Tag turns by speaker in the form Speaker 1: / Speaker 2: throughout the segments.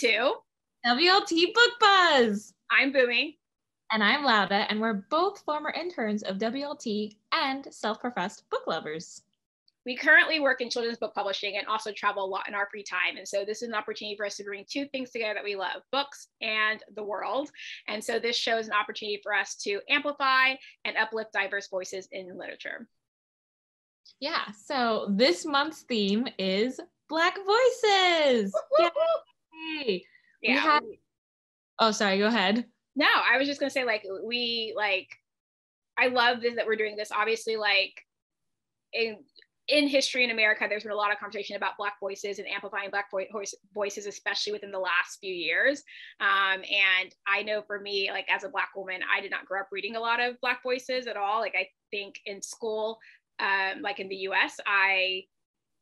Speaker 1: to
Speaker 2: WLT Book Buzz.
Speaker 1: I'm Bunmi.
Speaker 2: And I'm Laura, and we're both former interns of WLT and self-professed book lovers.
Speaker 1: We currently work in children's book publishing and also travel a lot in our free time. And so this is an opportunity for us to bring two things together that we love, books and the world. And so this show is an opportunity for us to amplify and uplift diverse voices in literature.
Speaker 2: Yeah, so this month's theme is Black Voices. Yay!
Speaker 1: Yeah.
Speaker 2: Oh, sorry, go ahead.
Speaker 1: No, I was just gonna say, I love this, that we're doing this. Obviously, in history in America, there's been a lot of conversation about Black voices and amplifying Black voices, especially within the last few years. And I know for me, like as a Black woman, I did not grow up reading a lot of Black voices at all. Like I think in school, like in the US, I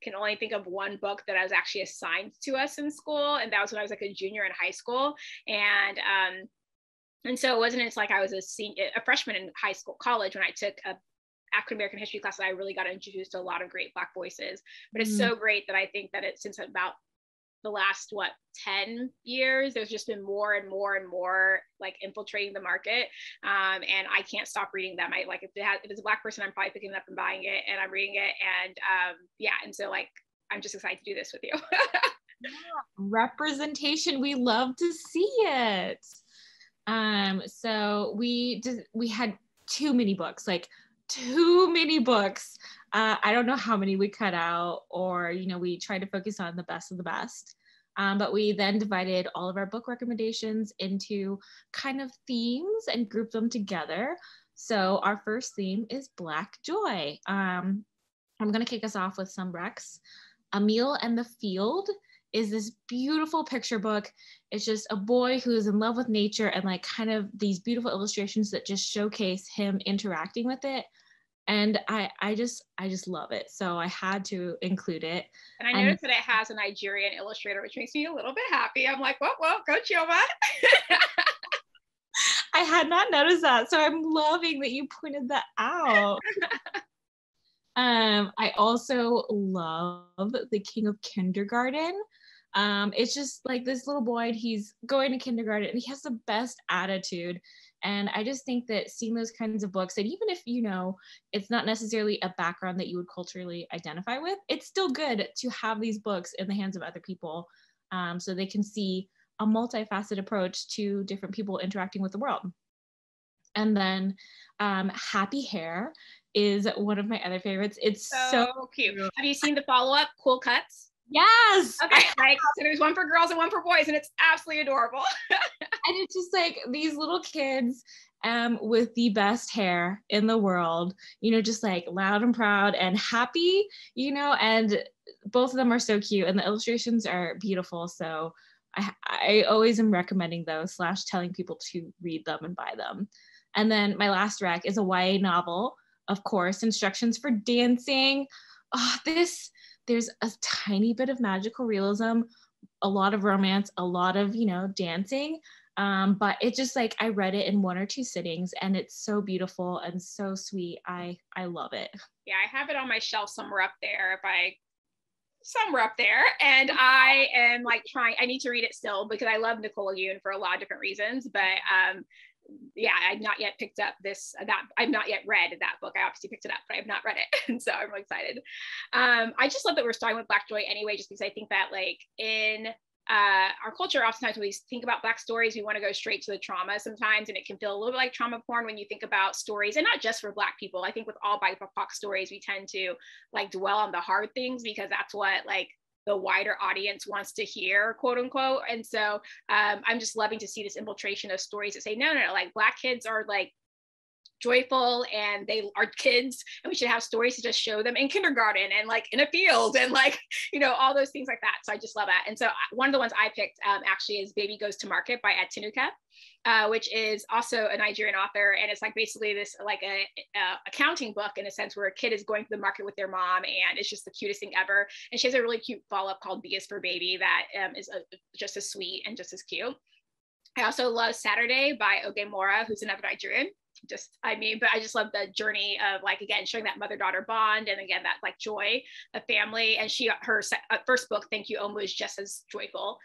Speaker 1: can only think of one book that I was actually assigned to us in school. And that was when I was like a junior in high school. And so it wasn't until like I was a freshman in college when I took a African American history class that I really got introduced to a lot of great Black voices. But it's so great that I think that since about the last 10 years, there's just been more and more and more like infiltrating the market. And I can't stop reading them. If it's a Black person, I'm probably picking it up and buying it, and I'm reading it. And and so like I'm just excited to do this with you.
Speaker 2: Yeah, representation, we love to see it. So we had too many books. I don't know how many we cut out, or we tried to focus on the best of the best. But we then divided all of our book recommendations into kind of themes and grouped them together. So our first theme is Black Joy. I'm gonna kick us off with some recs. A Meal and the Field is this beautiful picture book. It's just a boy who is in love with nature, and like kind of these beautiful illustrations that just showcase him interacting with it. And I just love it. So I had to include it.
Speaker 1: And I noticed that it has a Nigerian illustrator, which makes me a little bit happy. I'm like, well, go Chioma.
Speaker 2: I had not noticed that. So I'm loving that you pointed that out. I also love The King of Kindergarten. It's just like this little boy, and he's going to kindergarten, and he has the best attitude. And I just think that seeing those kinds of books, and even if it's not necessarily a background that you would culturally identify with, it's still good to have these books in the hands of other people, so they can see a multifaceted approach to different people interacting with the world. And then Happy Hair is one of my other favorites. It's so
Speaker 1: cute. Have you seen the follow-up, Cool Cuts?
Speaker 2: Yes.
Speaker 1: Okay. So there's one for girls and one for boys, and it's absolutely adorable.
Speaker 2: And it's just like these little kids with the best hair in the world, just like loud and proud and happy, and both of them are so cute, and the illustrations are beautiful. So I always am recommending those / telling people to read them and buy them. And then my last rec is a YA novel, of course, Instructions for Dancing. There's a tiny bit of magical realism, a lot of romance, a lot of, dancing. But it just like, I read it in 1 or 2 sittings, and it's so beautiful and so sweet. I love it.
Speaker 1: Yeah, I have it on my shelf somewhere up there. And I am like I need to read it still because I love Nicole Yoon for a lot of different reasons. But I've not yet picked up I've not yet read that book. I obviously picked it up, but I have not read it. And so I'm really excited. I just love that we're starting with Black Joy anyway, just because I think that like in our culture, oftentimes when we think about Black stories, we want to go straight to the trauma sometimes, and it can feel a little bit like trauma porn when you think about stories, and not just for Black people. I think with all BIPOC stories, we tend to like dwell on the hard things because that's what like the wider audience wants to hear, quote unquote. And so I'm just loving to see this infiltration of stories that say, no, like Black kids are like joyful, and they are kids, and we should have stories to just show them in kindergarten and like in a field and like, all those things like that. So I just love that. And so one of the ones I picked actually is Baby Goes to Market by Atinuka, which is also a Nigerian author. And it's like basically this like a accounting book in a sense, where a kid is going to the market with their mom, and it's just the cutest thing ever. And she has a really cute follow-up called B is for Baby that is just as sweet and just as cute. I also love Saturday by Oge Mora, who's another Nigerian. But I just love the journey of like, again, showing that mother-daughter bond, and again, that like joy of family. And her first book, Thank You Omu, is just as joyful.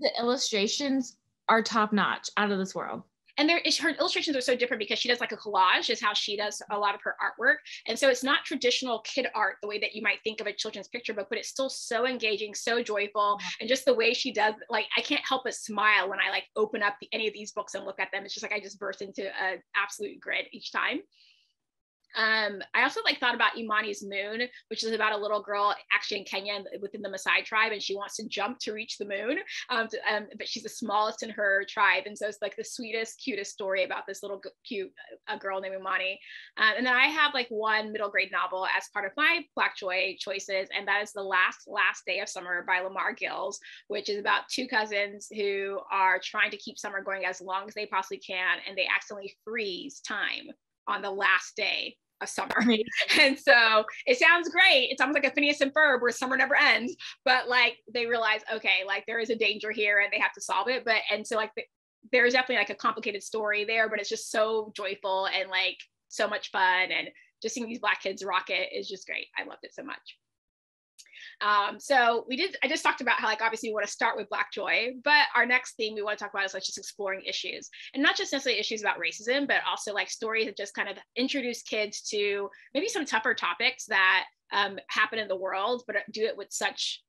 Speaker 2: The illustrations are top notch, out of this world.
Speaker 1: And her illustrations are so different because she does like a collage is how she does a lot of her artwork. And so it's not traditional kid art the way that you might think of a children's picture book, but it's still so engaging, so joyful. And just the way she does, like, I can't help but smile when I like open up any of these books and look at them. It's just like, I just burst into an absolute grid each time. I also like thought about Imani's Moon, which is about a little girl actually in Kenya within the Maasai tribe, and she wants to jump to reach the moon, but she's the smallest in her tribe, and so it's like the sweetest, cutest story about this little cute girl named Imani. And then I have like one middle grade novel as part of my Black Joy choices, and that is The Last Day of Summer by Lamar Gills, which is about two cousins who are trying to keep summer going as long as they possibly can, and they accidentally freeze time on the last day of summer. And so it sounds great. It's almost like a Phineas and Ferb where summer never ends, but like they realize, okay, like there is a danger here and they have to solve it. And so like there's definitely like a complicated story there, but it's just so joyful and like so much fun. And just seeing these Black kids rock it is just great. I loved it so much. So I just talked about how like obviously we want to start with Black Joy, but our next theme we want to talk about is like just exploring issues, and not just necessarily issues about racism, but also like stories that just kind of introduce kids to maybe some tougher topics that happen in the world, but do it with such,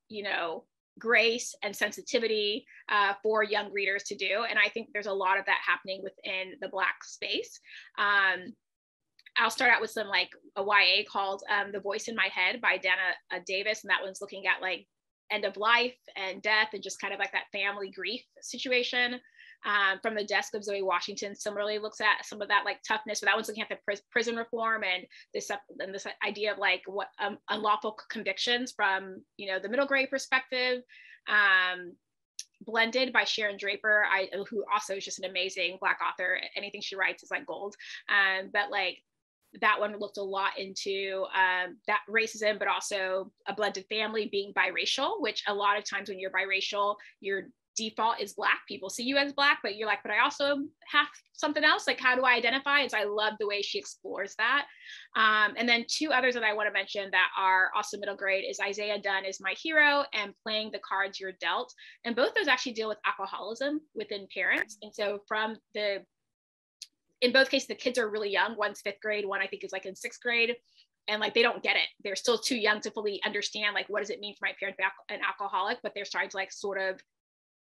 Speaker 1: grace and sensitivity for young readers to do. And I think there's a lot of that happening within the Black space. I'll start out with some like a YA called The Voice in My Head by Dana Davis. And that one's looking at like end of life and death and just kind of like that family grief situation. From the Desk of Zoe Washington similarly looks at some of that like toughness, but that one's looking at the prison reform and this idea of like what unlawful convictions from, the middle grade perspective. Blended by Sharon Draper, who also is just an amazing Black author. Anything she writes is like gold. But like, that one looked a lot into that racism, but also a blended family, being biracial, which a lot of times when you're biracial, your default is Black. People see you as Black, but you're like, but I also have something else. Like, how do I identify? And so I love the way she explores that. And then two others that I want to mention that are also middle grade is Isaiah Dunn is My Hero and Playing the Cards You're Dealt. And both those actually deal with alcoholism within parents. And so in both cases, the kids are really young. One's 5th grade, one I think is like in 6th grade. And like, they don't get it. They're still too young to fully understand, like, what does it mean for my parent to be an alcoholic? But they're starting to like sort of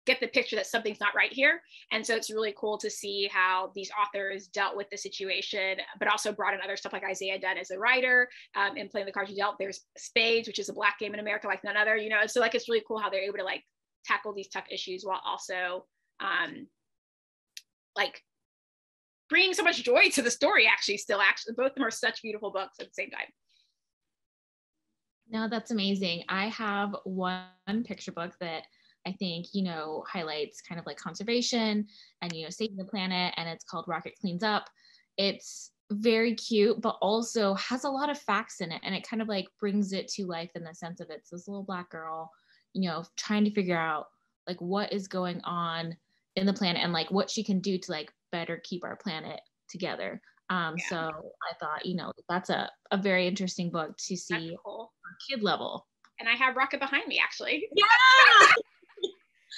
Speaker 1: get the picture that something's not right here. And so it's really cool to see how these authors dealt with the situation, but also brought in other stuff like Isaiah Dunn as a writer and Playing the Cards You Dealt. There's Spades, which is a Black game in America like none other, So like, it's really cool how they're able to like tackle these tough issues while also like bringing so much joy to the story. Actually, both of them are such beautiful books at the same time.
Speaker 2: No, that's amazing. I have one picture book that I think, highlights kind of like conservation and, saving the planet, and it's called Rocket Cleans Up. It's very cute, but also has a lot of facts in it, and it kind of like brings it to life in the sense of it's this little Black girl, trying to figure out like what is going on in the planet and like what she can do to like better keep our planet together. So I thought, that's a very interesting book to see on kid level.
Speaker 1: And I have Rocket behind me, actually.
Speaker 2: Yeah.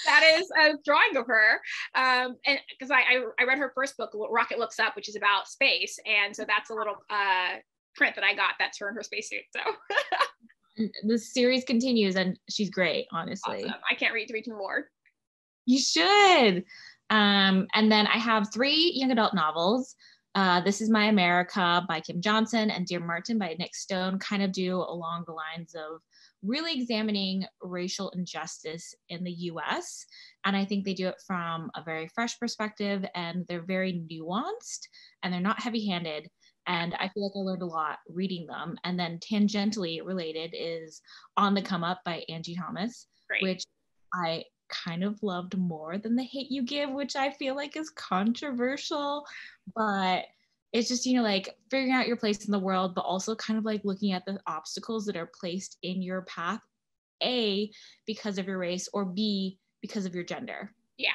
Speaker 1: That is a drawing of her. And because I read her first book, Rocket Looks Up, which is about space. And so that's a little print that I got. That's her in her spacesuit. So
Speaker 2: the series continues and she's great, honestly.
Speaker 1: Awesome. I can't wait to read more.
Speaker 2: You should. And then I have 3 young adult novels. This Is My America by Kim Johnson and Dear Martin by Nick Stone kind of do along the lines of really examining racial injustice in the US. And I think they do it from a very fresh perspective, and they're very nuanced and they're not heavy-handed. And I feel like I learned a lot reading them. And then tangentially related is On the Come Up by Angie Thomas, which I kind of loved more than The Hate You Give, which I feel like is controversial, but it's just, like figuring out your place in the world, but also kind of like looking at the obstacles that are placed in your path, A, because of your race, or B, because of your gender.
Speaker 1: Yeah.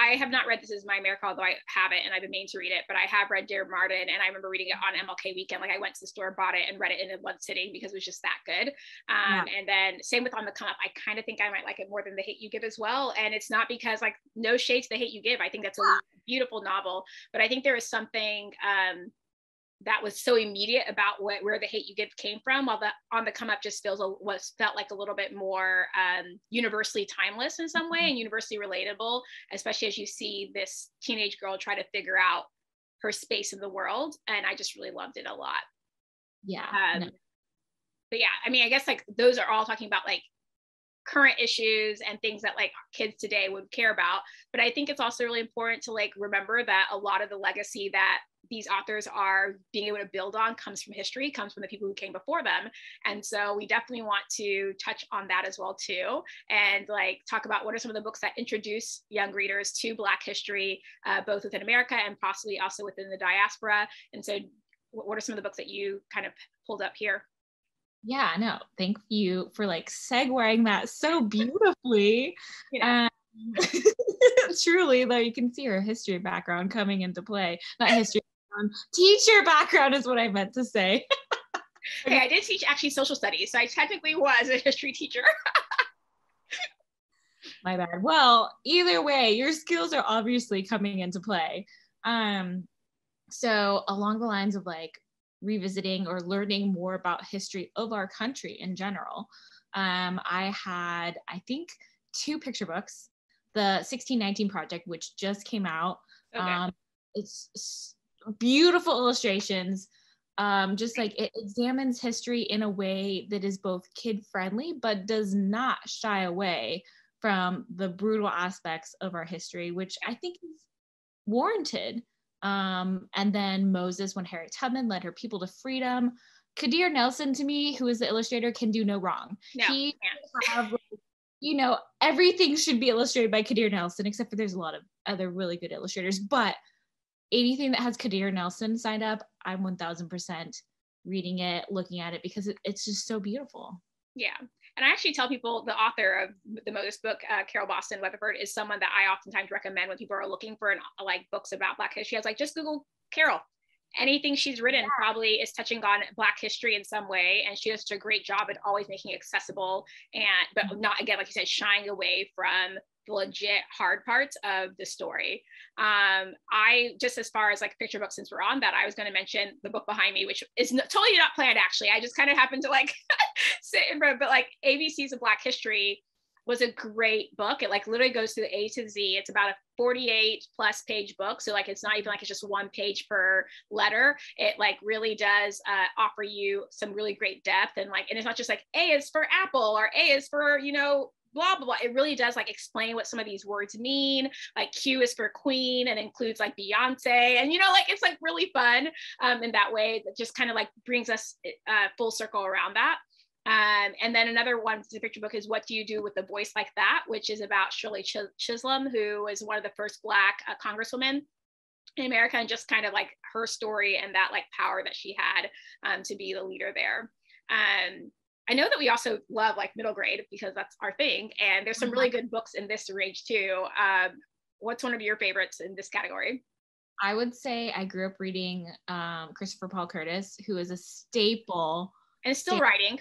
Speaker 1: I have not read This Is My America, although I have it and I've been meaning to read it, but I have read Dear Martin, and I remember reading it on MLK weekend. Like I went to the store, bought it, and read it in one sitting because it was just that good. And then same with On the Come Up. I kind of think I might like it more than The Hate U Give as well. And it's not because, like, no shade to The Hate U Give. I think that's a beautiful novel, but I think there is something that was so immediate about where The Hate U Give came from, while the On the Come Up just felt like a little bit more universally timeless in some way and universally relatable, especially as you see this teenage girl try to figure out her space in the world. And I just really loved it a lot.
Speaker 2: Yeah.
Speaker 1: But yeah, I mean, I guess like those are all talking about like current issues and things that like kids today would care about. But I think it's also really important to like remember that a lot of the legacy that these authors are being able to build on comes from history, comes from the people who came before them. And so we definitely want to touch on that as well too, and like talk about what are some of the books that introduce young readers to Black history, both within America and possibly also within the diaspora. And so what are some of the books that you kind of pulled up here?
Speaker 2: Yeah, no, thank you for like segueing that so beautifully. Truly, though, you can see her history background coming into play. Not history background, teacher background is what I meant to say.
Speaker 1: Hey, I did teach actually social studies, so I technically was a history teacher.
Speaker 2: My bad. Well, either way, your skills are obviously coming into play. So along the lines of like revisiting or learning more about history of our country in general, I had, I think, 2 picture books. The 1619 Project, which just came out. Okay. It's beautiful illustrations. Just like it examines history in a way that is both kid friendly, but does not shy away from the brutal aspects of our history, which I think is warranted. And then Moses, When Harriet Tubman Led Her People to Freedom. Kadir Nelson, to me, who is the illustrator, can do no wrong.
Speaker 1: No,
Speaker 2: he have, you know, everything should be illustrated by Kadir Nelson, except for there's a lot of other really good illustrators. But anything that has Kadir Nelson signed up, I'm 1000% reading it, looking at it, because it's just so beautiful.
Speaker 1: Yeah. And I actually tell people the author of the Moses book, Carol Boston Weatherford, is someone that I oftentimes recommend when people are looking for like books about Black history. I was like, just Google Carol. Anything she's written probably is touching on Black history in some way, and she does such a great job at always making it accessible, and but not, again, like you said, shying away from the legit hard parts of the story. I just, as far as like picture books, since we're on that, I was going to mention the book behind me, which is totally not planned actually. I just kind of happened to like sit in front, but like ABCs of Black History was a great book. It like literally goes through A to Z. It's about a 48 plus page book. So like, it's not even like it's just one page per letter. It like really does offer you some really great depth, and like, and it's not just like A is for apple or A is for, you know, blah, blah, blah. It really does like explain what some of these words mean. Like Q is for queen and includes like Beyonce, and, you know, like it's like really fun in that way, that just kind of like brings us full circle around that. And then another one, the picture book, is What Do You Do with a Voice Like That, which is about Shirley Chisholm, who was one of the first Black congresswomen in America, and just kind of like her story and that like power that she had to be the leader there. I know that we also love like middle grade because that's our thing, and there's some really good books in this range too. What's one of your favorites in this category?
Speaker 2: I would say I grew up reading Christopher Paul Curtis, who is a staple.
Speaker 1: And still writing.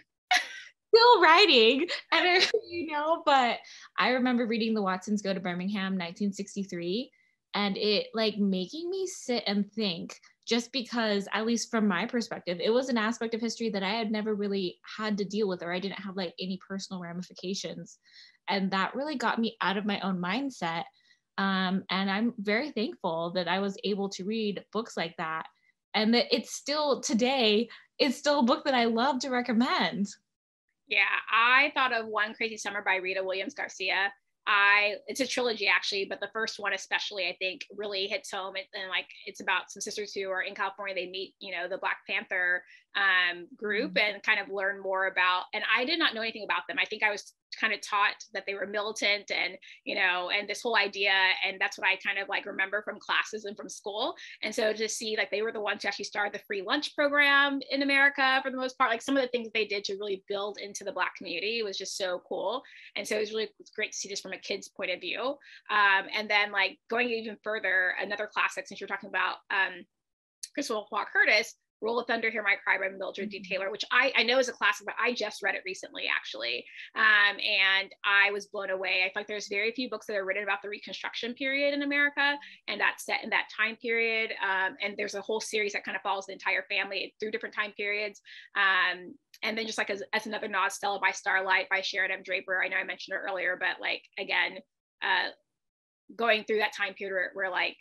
Speaker 2: Still writing, and you know, but I remember reading The Watsons Go to Birmingham, 1963, and it like making me sit and think, just because, at least from my perspective, it was an aspect of history that I had never really had to deal with, or I didn't have like any personal ramifications. And that really got me out of my own mindset. And I'm very thankful that I was able to read books like that. And that it's still today, it's still a book that I love to recommend.
Speaker 1: Yeah, I thought of One Crazy Summer by Rita Williams Garcia. It's a trilogy actually, but the first one especially, I think, really hits home. And like, it's about some sisters who are in California. They meet, you know, the Black Panther group and kind of learn more about, and I did not know anything about them. I think I was kind of taught that they were militant and, you know, and this whole idea. And that's what I kind of like remember from classes and from school. And so to see like they were the ones who actually started the free lunch program in America for the most part, like some of the things that they did to really build into the Black community was just so cool. And so it was great to see this from a kid's point of view. And then like going even further, another classic, since you're talking about Crystal Walk Curtis, Roll of Thunder, Hear My Cry by Mildred D. Taylor, which I know is a classic, but I just read it recently, actually. And I was blown away. I feel like there's very few books that are written about the Reconstruction period in America, and that's set in that time period. And there's a whole series that kind of follows the entire family through different time periods. And then just like as another nod, Stella by Starlight by Sharon M. Draper. I know I mentioned her earlier, but like, again, going through that time period where like,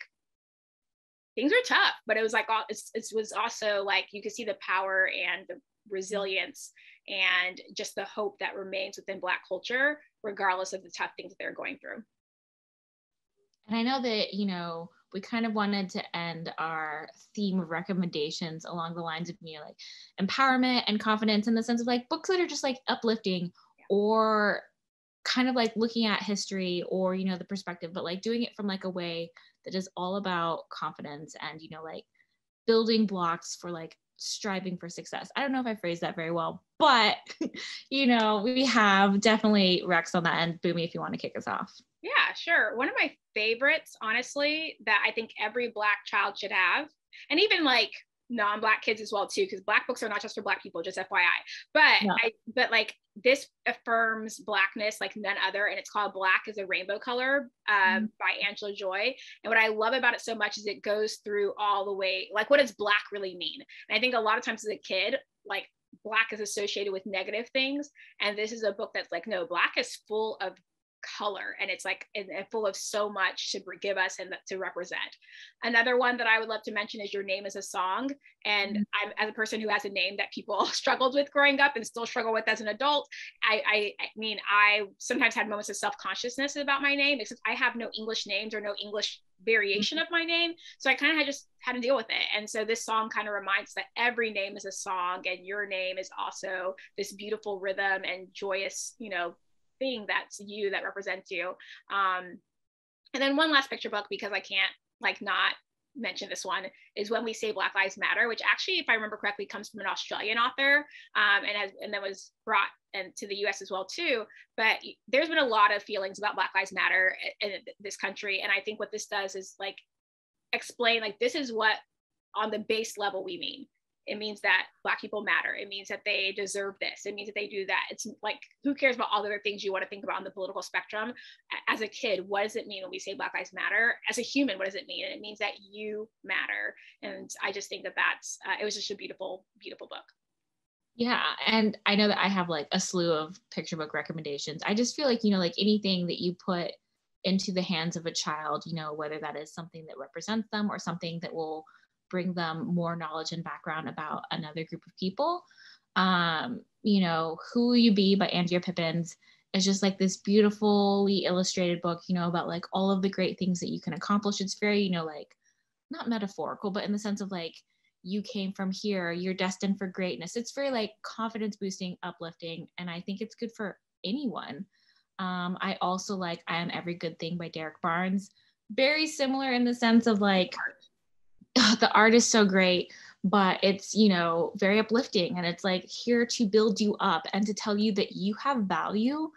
Speaker 1: things were tough, but it was like, it was also like, you could see the power and the resilience and just the hope that remains within Black culture, regardless of the tough things that they're going through.
Speaker 2: And I know that, you know, we kind of wanted to end our theme of recommendations along the lines of, you know, like empowerment and confidence, in the sense of like books that are just like uplifting, or kind of like looking at history or, you know, the perspective, but like doing it from like a way that is all about confidence and, you know, like building blocks for like striving for success. I don't know if I phrased that very well, but you know, we have definitely Rex on that end. Bunmi, if you want to kick us off.
Speaker 1: Yeah, sure. One of my favorites, honestly, that I think every Black child should have, and even like non-Black kids as well too, because Black books are not just for Black people, just FYI. But
Speaker 2: No.
Speaker 1: but like this affirms Blackness like none other, and it's called Black is a Rainbow Color by Angela Joy. And what I love about it so much is it goes through all the way, like what does Black really mean? And I think a lot of times as a kid, like Black is associated with negative things, and this is a book that's like, no, Black is full of color, and it's like and full of so much to give us and to represent. Another one that I would love to mention is Your Name is a Song. And I'm, as a person who has a name that people struggled with growing up and still struggle with as an adult, I mean, I sometimes had moments of self-consciousness about my name, except I have no English names or no English variation of my name, so I kind of just had to deal with it. And so this song kind of reminds that every name is a song, and your name is also this beautiful rhythm and joyous, you know, thing that's you, that represents you. And then one last picture book, because I can't like not mention this one, is When We Say Black Lives Matter, which actually, if I remember correctly, comes from an Australian author, and then was brought to the US as well too. But there's been a lot of feelings about Black Lives Matter in this country, and I think what this does is like explain like this is what on the base level we mean. It means that Black people matter. It means that they deserve this. It means that they do that. It's like, who cares about all the other things you want to think about on the political spectrum? As a kid, what does it mean when we say Black Lives Matter? As a human, what does it mean? And it means that you matter. And I just think that that's, it was just a beautiful, beautiful book.
Speaker 2: Yeah. And I know that I have like a slew of picture book recommendations. I just feel like, you know, like anything that you put into the hands of a child, you know, whether that is something that represents them or something that will bring them more knowledge and background about another group of people. You know, Who Will You Be by Andrea Pippins is just like this beautifully illustrated book, you know, about like all of the great things that you can accomplish. It's very, you know, like not metaphorical, but in the sense of like, you came from here, you're destined for greatness. It's very like confidence boosting, uplifting. And I think it's good for anyone. I also like I Am Every Good Thing by Derek Barnes. Very similar in the sense of like, the art is so great, but it's, you know, very uplifting, and it's like here to build you up and to tell you that you have value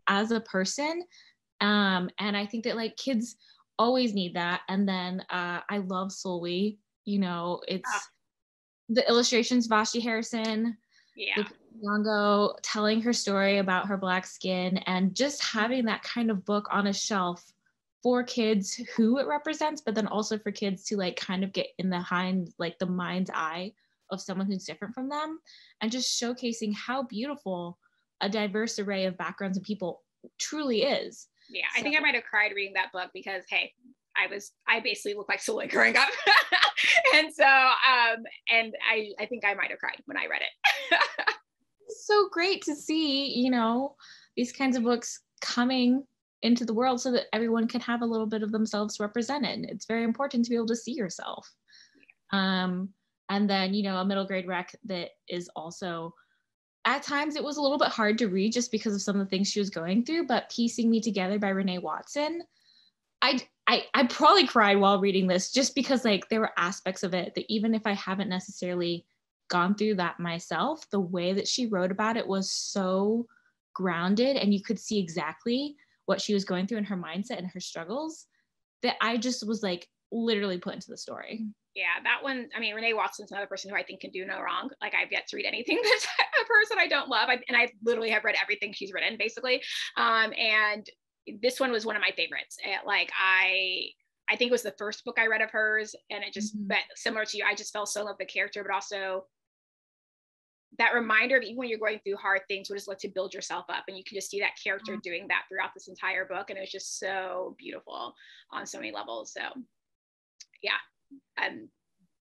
Speaker 2: as a person. And I think that like kids always need that. And then I love Solwi, you know, it's the illustrations, Vashti Harrison, Longo telling her story about her Black skin, and just having that kind of book on a shelf for kids who it represents, but then also for kids to like kind of get in the mind's eye of someone who's different from them, and just showcasing how beautiful a diverse array of backgrounds and people truly is.
Speaker 1: Yeah, so, I think I might have cried reading that book because, hey, I basically looked like Soleil growing up. And so, and I think I might have cried when I read it.
Speaker 2: So great to see, you know, these kinds of books coming into the world so that everyone can have a little bit of themselves represented. It's very important to be able to see yourself. And then, you know, a middle grade rec that is also at times it was a little bit hard to read just because of some of the things she was going through, but Piecing Me Together by Renee Watson, I probably cried while reading this just because like there were aspects of it that even if I haven't necessarily gone through that myself, the way that she wrote about it was so grounded and you could see exactly what she was going through in her mindset and her struggles that I just was like literally put into the story.
Speaker 1: Yeah, that one, I mean, Renee Watson's another person who I think can do no wrong. Like I've yet to read anything that's a person I don't love. And I literally have read everything she's written basically. And this one was one of my favorites. Like I think it was the first book I read of hers, and it just, but similar to you, I just fell so in love with the character, but also that reminder of even when you're going through hard things, what is like to build yourself up. And you can just see that character doing that throughout this entire book. And it was just so beautiful on so many levels. So yeah.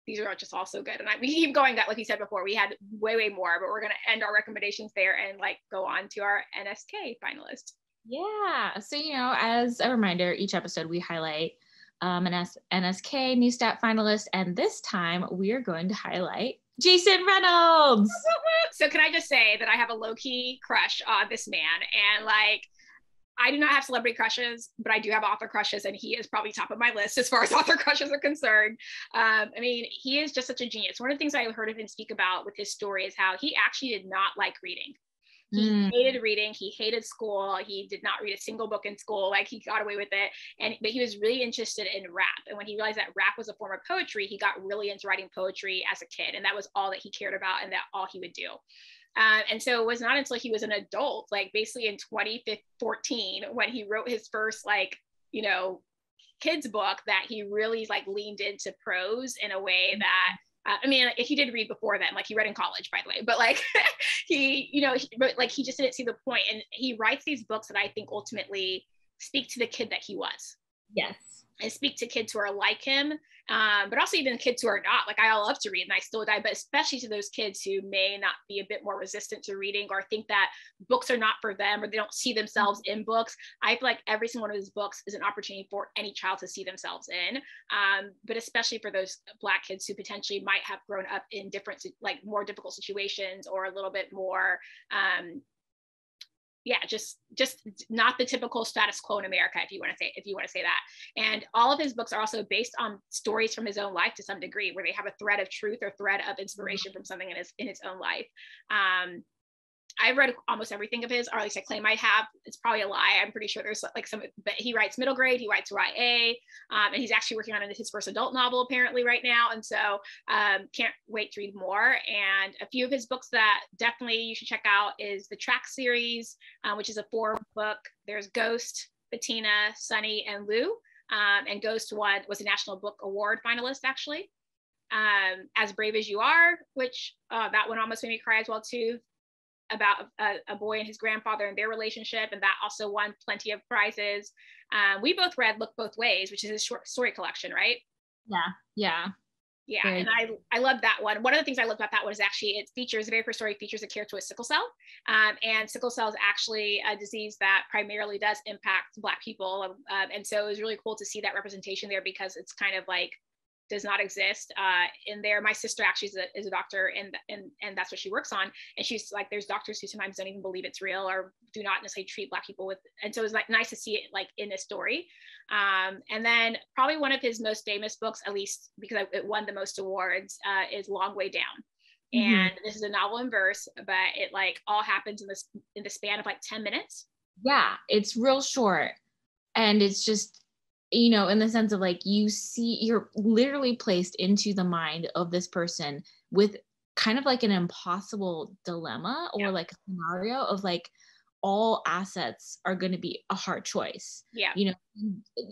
Speaker 1: These are just all so good. And we keep going, that like we said before, we had way more, but we're going to end our recommendations there and like go on to our NSK finalist.
Speaker 2: Yeah. So, you know, as a reminder, each episode we highlight an NSK Neustadt finalist. And this time we are going to highlight Jason Reynolds.
Speaker 1: So can I just say that I have a low-key crush on this man, and like, I do not have celebrity crushes, but I do have author crushes, and he is probably top of my list as far as author crushes are concerned. I mean, he is just such a genius. One of the things I heard of him speak about with his story is how he actually did not like reading. He hated reading. He hated school. He did not read a single book in school. Like he got away with it. But he was really interested in rap. And when he realized that rap was a form of poetry, he got really into writing poetry as a kid. And that was all that he cared about and that all he would do. And so it was not until he was an adult, like basically in 2014, when he wrote his first, like, you know, kids book, that he really like leaned into prose in a way that, I mean, if he did read before then, like he read in college, by the way, but like he, you know, he just didn't see the point. And he writes these books that I think ultimately speak to the kid that he was.
Speaker 2: Yes.
Speaker 1: And speak to kids who are like him, but also even kids who are not. Like I love to read and I still die, but especially to those kids who may not be a bit more resistant to reading or think that books are not for them or they don't see themselves in books. I feel like every single one of these books is an opportunity for any child to see themselves in, but especially for those Black kids who potentially might have grown up in different, like more difficult situations or a little bit more, just not the typical status quo in America, if you want to say that. And all of his books are also based on stories from his own life to some degree, where they have a thread of truth or thread of inspiration from something in his own life. I've read almost everything of his, or at least I claim I have. It's probably a lie. I'm pretty sure there's like some, but he writes middle grade, he writes YA, and he's actually working on his first adult novel apparently right now. And so can't wait to read more. And a few of his books that definitely you should check out is the Track series, which is a 4-book. There's Ghost, Patina, Sunny, and Lou. And Ghost was a National Book Award finalist actually. As Brave as You Are, which that one almost made me cry as well too, about a boy and his grandfather and their relationship, and that also won plenty of prizes. We both read Look Both Ways, which is his short story collection, right?
Speaker 2: Yeah.
Speaker 1: And I love that one. One of the things I loved about that one is actually the very first story features a character with sickle cell, and sickle cell is actually a disease that primarily does impact Black people, and so it was really cool to see that representation there, because it's kind of like does not exist in there. My sister actually is a doctor, and that's what she works on. And she's like, there's doctors who sometimes don't even believe it's real or do not necessarily treat Black people with. And so it was like nice to see it like in this story. And then probably one of his most famous books, at least because it won the most awards, is Long Way Down. And this is a novel in verse, but it like all happens in the span of like 10 minutes.
Speaker 2: Yeah, it's real short, and it's just, you know, in the sense of like, you're literally placed into the mind of this person with kind of like an impossible dilemma or like a scenario of like all assets are going to be a hard choice.
Speaker 1: Yeah.
Speaker 2: You know,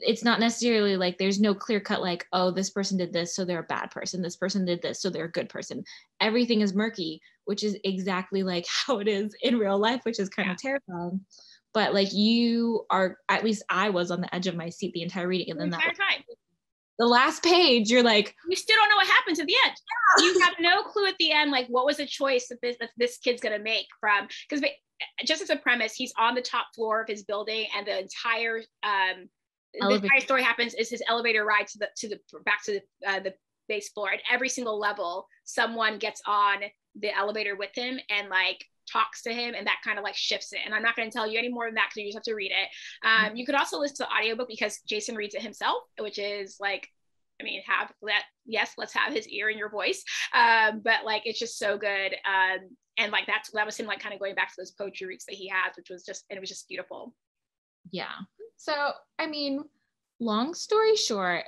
Speaker 2: it's not necessarily like there's no clear cut like, oh, this person did this, so they're a bad person. This person did this, so they're a good person. Everything is murky, which is exactly like how it is in real life, which is kind of terrifying. But like you are, at least I was on the edge of my seat the entire reading. And then the last page, you're like,
Speaker 1: you still don't know what happens at the end. Yeah. You have no clue at the end, like what was the choice that this kid's going to make from, because just as a premise, he's on the top floor of his building, and the entire story happens is his elevator ride back to the base floor. At every single level, someone gets on the elevator with him and like talks to him, and that kind of like shifts it. And I'm not going to tell you any more than that because you just have to read it. You could also listen to the audiobook because Jason reads it himself, which is like, I mean, have that, yes, let's have his ear in your voice. But like, it's just so good. And like, that was him like kind of going back to those poetry roots that he has, which was just, and it was just beautiful.
Speaker 2: Yeah. So, I mean, long story short,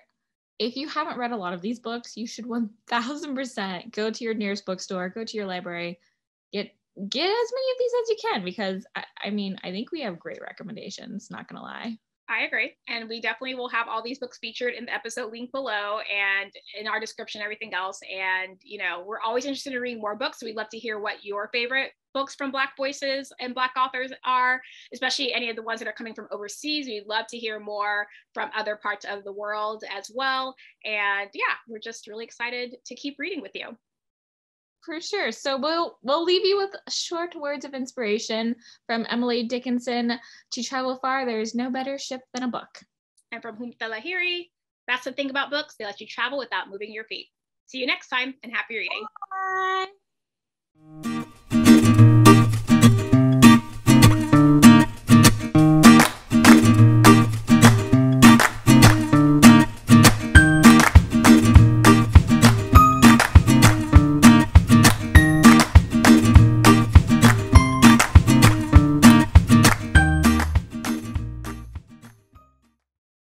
Speaker 2: if you haven't read a lot of these books, you should 1000% go to your nearest bookstore, go to your library, get as many of these as you can, because I mean, I think we have great recommendations, not gonna lie.
Speaker 1: I agree. And we definitely will have all these books featured in the episode link below and in our description, everything else. And, you know, we're always interested in reading more books. So we'd love to hear what your favorite books from Black voices and Black authors are, especially any of the ones that are coming from overseas. We'd love to hear more from other parts of the world as well. And yeah, we're just really excited to keep reading with you.
Speaker 2: For sure. So we'll leave you with short words of inspiration from Emily Dickinson. To travel far, there is no better ship than a book.
Speaker 1: And from Humta Lahiri, that's the thing about books. They let you travel without moving your feet. See you next time, and happy reading.
Speaker 2: Bye.